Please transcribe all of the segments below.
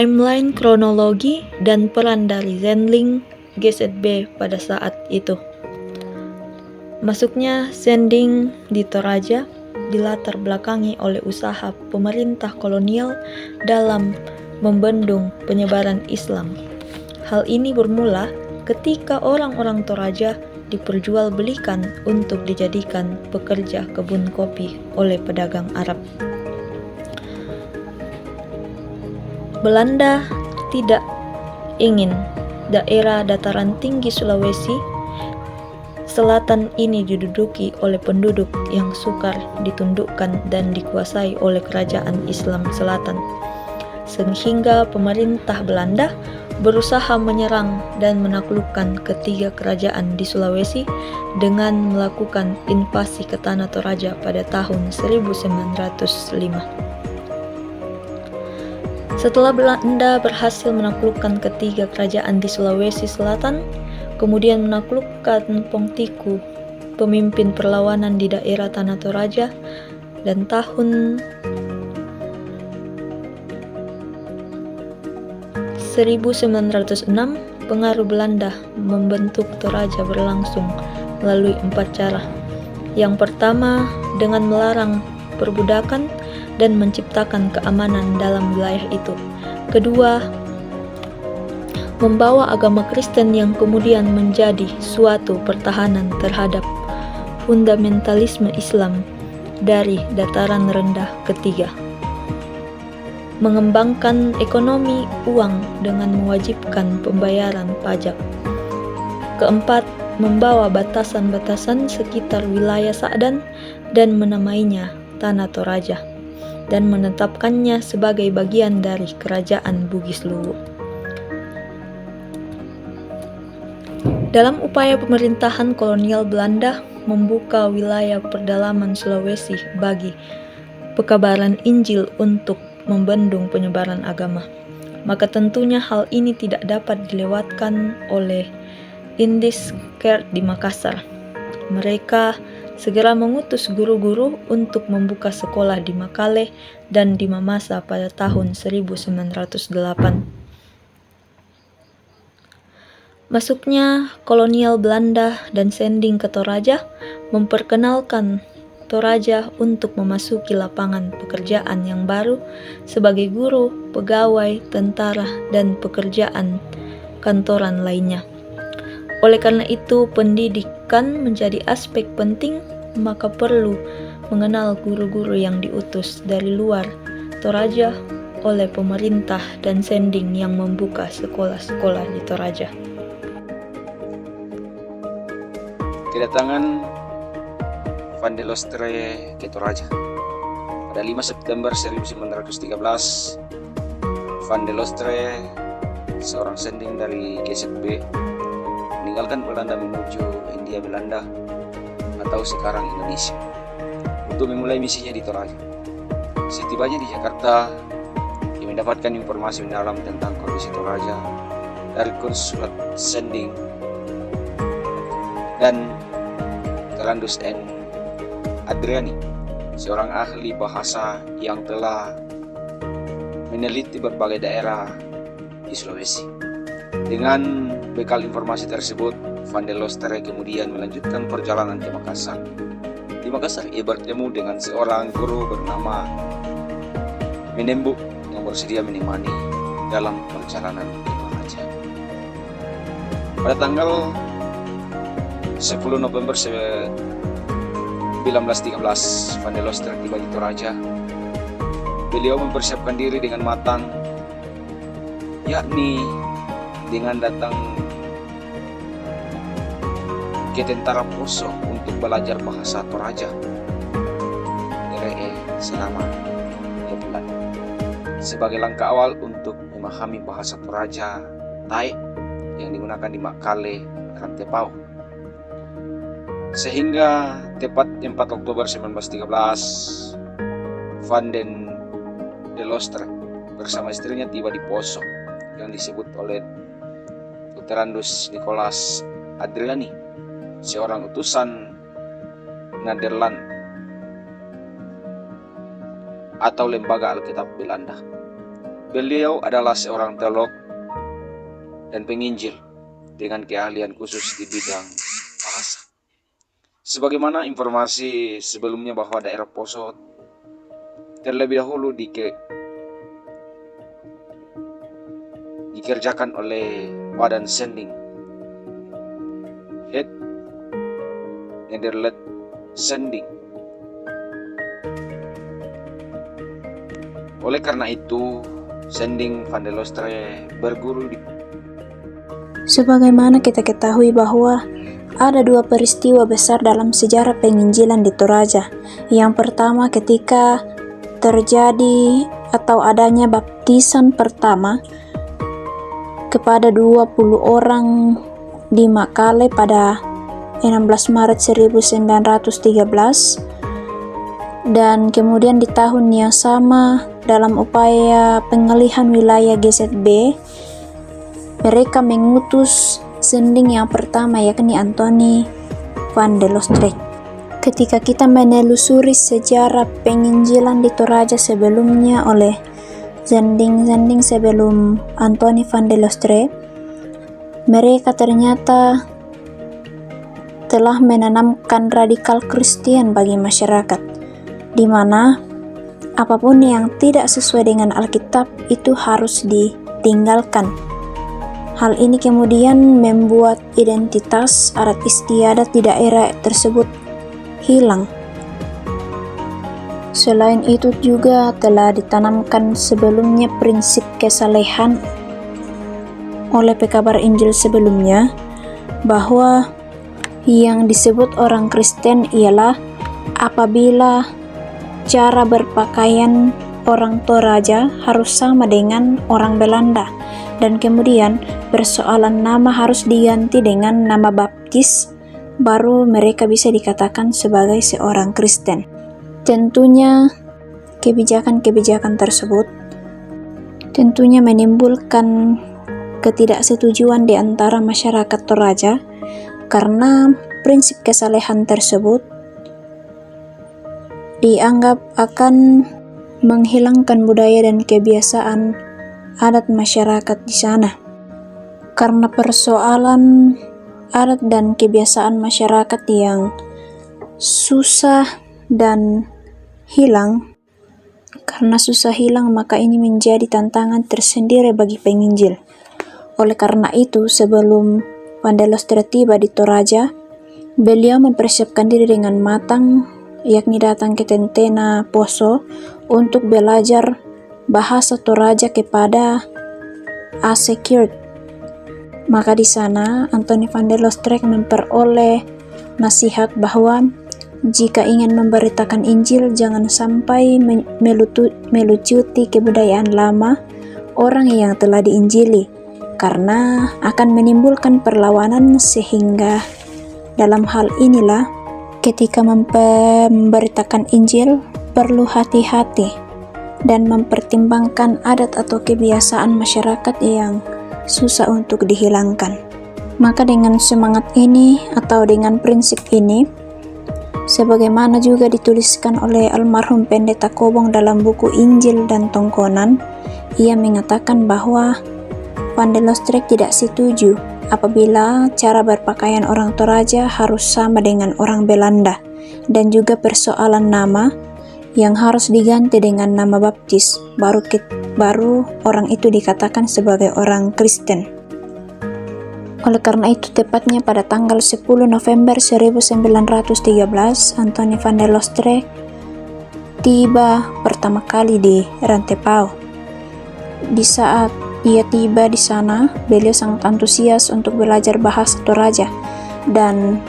timeline kronologi dan peran dari Zending GZB pada saat itu. Masuknya Zending di Toraja dilatar belakangi oleh usaha pemerintah kolonial dalam membendung penyebaran Islam. Hal ini bermula ketika orang-orang Toraja diperjualbelikan untuk dijadikan pekerja kebun kopi oleh pedagang Arab. Belanda tidak ingin daerah dataran tinggi Sulawesi Selatan ini diduduki oleh penduduk yang sukar ditundukkan dan dikuasai oleh kerajaan Islam Selatan, sehingga pemerintah Belanda berusaha menyerang dan menaklukkan ketiga kerajaan di Sulawesi dengan melakukan invasi ke Tanah Toraja pada tahun 1905. Setelah Belanda berhasil menaklukkan ketiga kerajaan di Sulawesi Selatan, kemudian menaklukkan Pongtiku, pemimpin perlawanan di daerah Tanah Toraja, dan tahun 1906 pengaruh Belanda membentuk Toraja berlangsung melalui 4 cara. Yang pertama, dengan melarang perbudakan dan menciptakan keamanan dalam wilayah itu. Kedua, membawa agama Kristen yang kemudian menjadi suatu pertahanan terhadap fundamentalisme Islam dari dataran rendah. Ketiga, mengembangkan ekonomi uang dengan mewajibkan pembayaran pajak. Keempat, membawa batasan-batasan sekitar wilayah Sa'dan dan menamainya Tanah Toraja dan menetapkannya sebagai bagian dari kerajaan Bugis Luwu. Dalam upaya pemerintahan kolonial Belanda membuka wilayah pedalaman Sulawesi bagi pekabaran Injil untuk membendung penyebaran agama, maka tentunya hal ini tidak dapat dilewatkan oleh Indis Kerr di Makassar. Mereka segera mengutus guru-guru untuk membuka sekolah di Makale dan di Mamasa pada tahun 1908. Masuknya kolonial Belanda dan Zending ke Toraja memperkenalkan Toraja untuk memasuki lapangan pekerjaan yang baru sebagai guru, pegawai, tentara, dan pekerjaan kantoran lainnya. Oleh karena itu, pendidikan menjadi aspek penting, maka perlu mengenal guru-guru yang diutus dari luar Toraja oleh pemerintah dan Zending yang membuka sekolah-sekolah di Toraja. Kedatangan Van der Lostre ke Toraja. Pada 5 September 1913, Van der Lostre, seorang Zending dari GZB, meninggalkan Belanda menuju Hindia Belanda atau sekarang Indonesia untuk memulai misinya di Toraja. Setibanya di Jakarta, dia mendapatkan informasi mendalam tentang kondisi Toraja dari konsulat Zending dan Terandus N. Adriani, seorang ahli bahasa yang telah meneliti berbagai daerah di Sulawesi. Dengan bekal informasi tersebut, Van der Lostre kemudian melanjutkan perjalanan ke Makassar. Di Makassar, ia bertemu dengan seorang guru bernama Menembu yang bersedia menemani dalam perjalanan ke Toraja. Pada tanggal 10 November 1913, Van der Lostre tiba di Toraja. Beliau mempersiapkan diri dengan matang, yakni dengan datang ke tentara Poso untuk belajar bahasa Toraja selama 3 bulan sebagai langkah awal untuk memahami bahasa Toraja Taek yang digunakan di Makale, Rantepao. Sehingga tepat 4 Oktober 1913, Van der Lostre bersama istrinya tiba di Poso yang disebut oleh Terandus Nicolas Adriani, seorang utusan Nederland atau Lembaga Alkitab Belanda. Beliau adalah seorang teolog dan penginjil dengan keahlian khusus di bidang bahasa. Sebagaimana informasi sebelumnya bahwa daerah Poso terlebih dahulu dikerjakan oleh Badan Sending Het Nederland Sending. Oleh karena itu, Sending van der Lostre berguru di... Sebagaimana kita ketahui bahwa ada dua peristiwa besar dalam sejarah penginjilan di Toraja. Yang pertama ketika terjadi atau adanya baptisan pertama kepada 20 orang di Makale pada 16 Maret 1913, dan kemudian di tahun yang sama dalam upaya pengalihan wilayah GZB mereka mengutus sending yang pertama, yakni Antoni van der Lostre. Ketika kita menelusuri sejarah penginjilan di Toraja sebelumnya oleh sending-sending sebelum Antoni van der Lostre, mereka ternyata telah menanamkan radikal Kristen bagi masyarakat, di mana apapun yang tidak sesuai dengan Alkitab itu harus ditinggalkan. Hal ini kemudian membuat identitas adat istiadat di daerah tersebut hilang. Selain itu juga telah ditanamkan sebelumnya prinsip kesalehan oleh pekabar Injil sebelumnya, bahwa yang disebut orang Kristen ialah apabila cara berpakaian orang Toraja harus sama dengan orang Belanda, dan kemudian persoalan nama harus diganti dengan nama baptis, baru mereka bisa dikatakan sebagai seorang Kristen. Tentunya kebijakan-kebijakan tersebut tentunya menimbulkan ketidaksetujuan di antara masyarakat Toraja, karena prinsip kesalehan tersebut dianggap akan menghilangkan budaya dan kebiasaan adat masyarakat di sana. Karena persoalan adat dan kebiasaan masyarakat yang susah dan hilang, karena susah hilang maka ini menjadi tantangan tersendiri bagi penginjil. Oleh karena itu, sebelum Van der Lostre tiba di Toraja, beliau mempersiapkan diri dengan matang, yakni datang ke Tentena Poso untuk belajar bahasa Toraja kepada A.C. Kurt. Maka di sana Antoni van der Lostre memperoleh nasihat bahwa jika ingin memberitakan Injil jangan sampai melucuti kebudayaan lama orang yang telah diinjili, karena akan menimbulkan perlawanan. Sehingga dalam hal inilah ketika memberitakan Injil perlu hati-hati dan mempertimbangkan adat atau kebiasaan masyarakat yang susah untuk dihilangkan. Maka dengan semangat ini atau dengan prinsip ini, sebagaimana juga dituliskan oleh almarhum Pendeta Kobong dalam buku Injil dan Tongkonan, ia mengatakan bahwa Van der Lostre tidak setuju apabila cara berpakaian orang Toraja harus sama dengan orang Belanda, dan juga persoalan nama yang harus diganti dengan nama baptis, baru orang itu dikatakan sebagai orang Kristen. Oleh karena itu, tepatnya pada tanggal 10 November 1913, Antoni van der Lostre tiba pertama kali di Rantepao. Di saat ia tiba di sana, beliau sangat antusias untuk belajar bahasa Toraja dan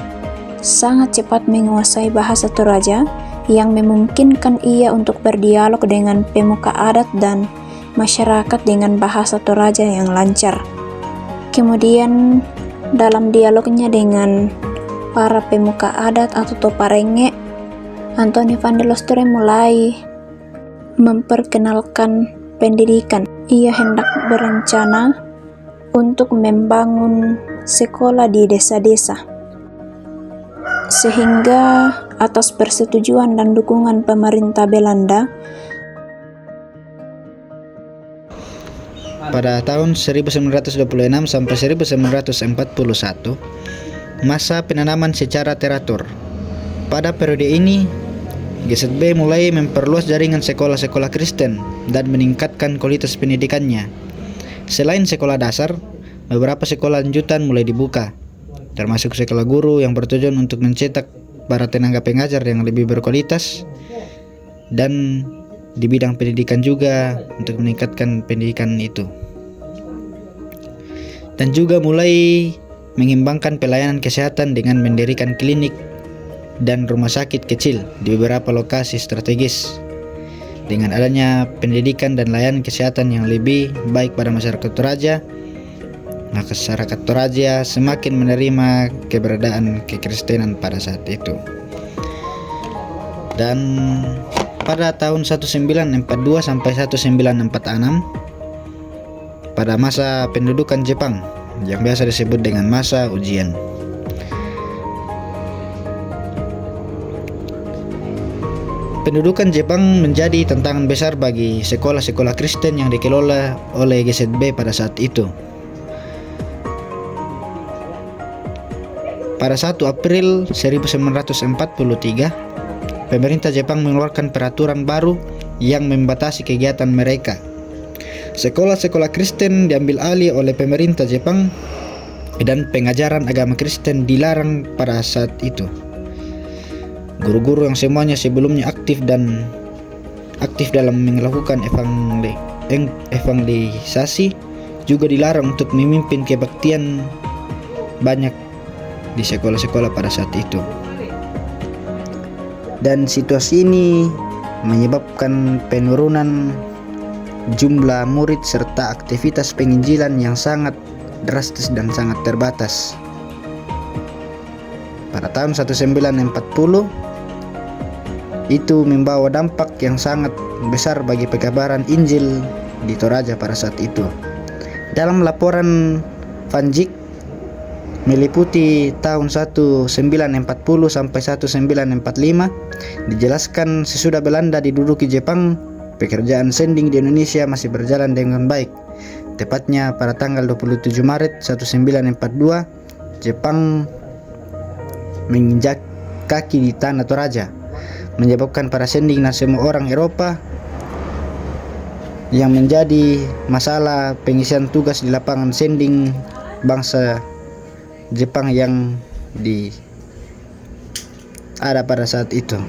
sangat cepat menguasai bahasa Toraja yang memungkinkan ia untuk berdialog dengan pemuka adat dan masyarakat dengan bahasa Toraja yang lancar. Kemudian dalam dialognya dengan para pemuka adat atau toparenge, Antoni van der Lostre mulai memperkenalkan pendidikan. Ia hendak berencana untuk membangun sekolah di desa-desa, sehingga atas persetujuan dan dukungan pemerintah Belanda, pada tahun 1926 sampai 1941, masa penanaman secara teratur. Pada periode ini, GZB mulai memperluas jaringan sekolah-sekolah Kristen dan meningkatkan kualitas pendidikannya. Selain sekolah dasar, beberapa sekolah lanjutan mulai dibuka, termasuk sekolah guru yang bertujuan untuk mencetak para tenaga pengajar yang lebih berkualitas, dan di bidang pendidikan juga untuk meningkatkan pendidikan itu. Dan juga mulai mengembangkan pelayanan kesehatan dengan mendirikan klinik dan rumah sakit kecil di beberapa lokasi strategis. Dengan adanya pendidikan dan layanan kesehatan yang lebih baik pada masyarakat Toraja, masyarakat Toraja semakin menerima keberadaan kekristenan pada saat itu. Dan pada tahun 1942 sampai 1946, pada masa pendudukan Jepang yang biasa disebut dengan masa ujian, pendudukan Jepang menjadi tantangan besar bagi sekolah-sekolah Kristen yang dikelola oleh GZB pada saat itu. Pada 1 April 1943, pemerintah Jepang mengeluarkan peraturan baru yang membatasi kegiatan mereka. Sekolah-sekolah Kristen diambil alih oleh pemerintah Jepang dan pengajaran agama Kristen dilarang pada saat itu. Guru-guru yang semuanya sebelumnya aktif dalam melakukan evangelisasi juga dilarang untuk memimpin kebaktian banyak di sekolah-sekolah pada saat itu. Dan situasi ini menyebabkan penurunan jumlah murid serta aktivitas penginjilan yang sangat drastis dan sangat terbatas. Pada tahun 1940, itu membawa dampak yang sangat besar bagi pekabaran Injil di Toraja pada saat itu. Dalam laporan Van Dijk meliputi tahun 1940 sampai 1945, dijelaskan sesudah Belanda diduduki Jepang, pekerjaan sending di Indonesia masih berjalan dengan baik. Tepatnya pada tanggal 27 Maret 1942, Jepang menginjak kaki di tanah Toraja, menyebabkan para sending dan semua orang Eropa yang menjadi masalah pengisian tugas di lapangan sending bangsa Jepang yang ada pada saat itu.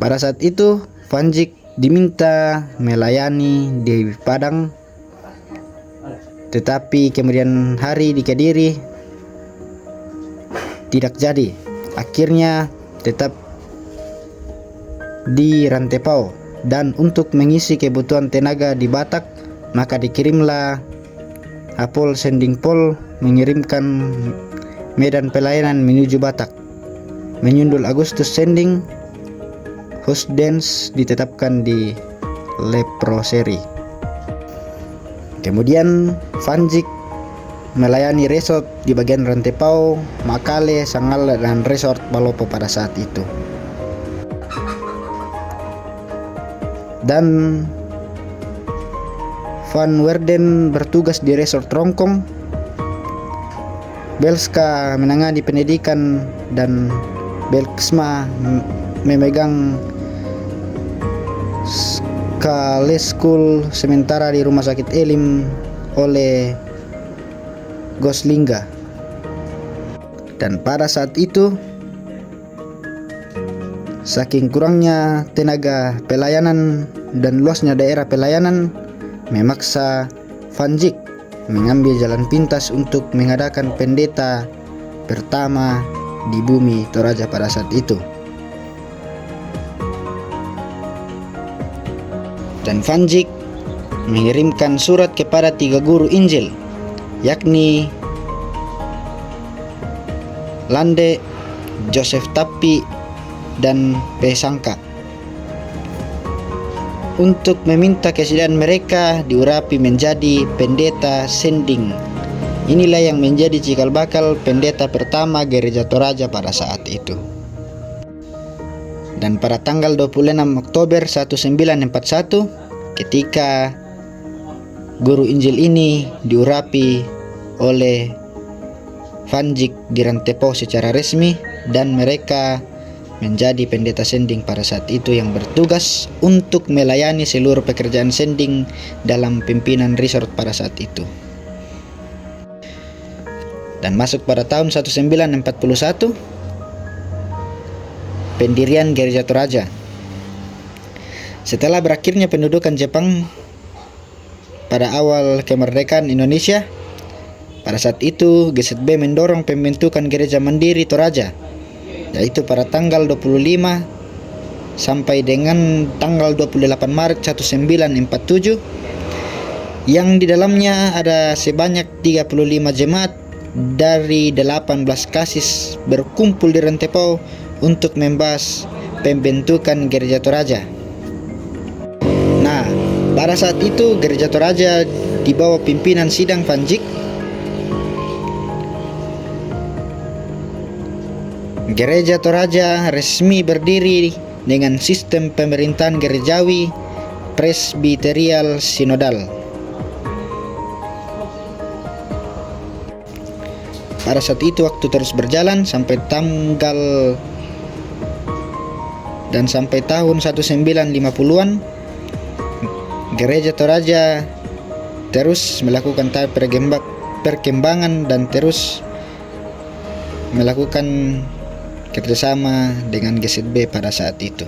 Pada saat itu, Van Dijk diminta melayani di Padang, tetapi kemudian hari di Kediri tidak jadi. Akhirnya tetap di Rantepao, dan untuk mengisi kebutuhan tenaga di Batak, maka dikirimlah Apol Sending Pol mengirimkan medan pelayanan menuju Batak. Menyundul Agustus Sending, Husdens ditetapkan di Leproseri. Kemudian Van Dijk melayani resort di bagian Rantepao, Makale, Sangal, dan resort Palopo pada saat itu. Dan Van Werden bertugas di resort Rongkong. Belska menangani pendidikan dan Belksma memegang Skale School, sementara di Rumah Sakit Elim oleh Goslingga. Dan pada saat itu, saking kurangnya tenaga pelayanan dan luasnya daerah pelayanan, memaksa Van Dijk mengambil jalan pintas untuk mengadakan pendeta pertama di bumi Toraja pada saat itu. Dan Van Dijk mengirimkan surat kepada 3 guru Injil, yakni Lande, Joseph Tapi, dan Pesangka, untuk meminta kesediaan mereka diurapi menjadi pendeta sending. Inilah yang menjadi cikal bakal pendeta pertama Gereja Toraja pada saat itu. Dan pada tanggal 26 Oktober 1941, ketika guru Injil ini diurapi oleh Vanjik di Rantepo secara resmi, dan mereka menjadi pendeta sending pada saat itu yang bertugas untuk melayani seluruh pekerjaan sending dalam pimpinan resort pada saat itu. Dan masuk pada tahun 1941, pendirian Gereja Toraja. Setelah berakhirnya pendudukan Jepang pada awal kemerdekaan Indonesia, pada saat itu GZB mendorong pembentukan Gereja Mandiri Toraja, yaitu pada tanggal 25 sampai dengan tanggal 28 Maret 1947, yang di dalamnya ada sebanyak 35 jemaat dari 18 kasis berkumpul di Rantepo untuk membahas pembentukan Gereja Toraja. Nah, pada saat itu Gereja Toraja di bawah pimpinan Sidang Vanjik. Gereja Toraja resmi berdiri dengan sistem pemerintahan gerejawi presbiterial sinodal. Pada saat itu waktu terus berjalan sampai tahun 1950-an, Gereja Toraja terus melakukan tahap perkembangan dan terus melakukan kerjasama dengan GZB pada saat itu.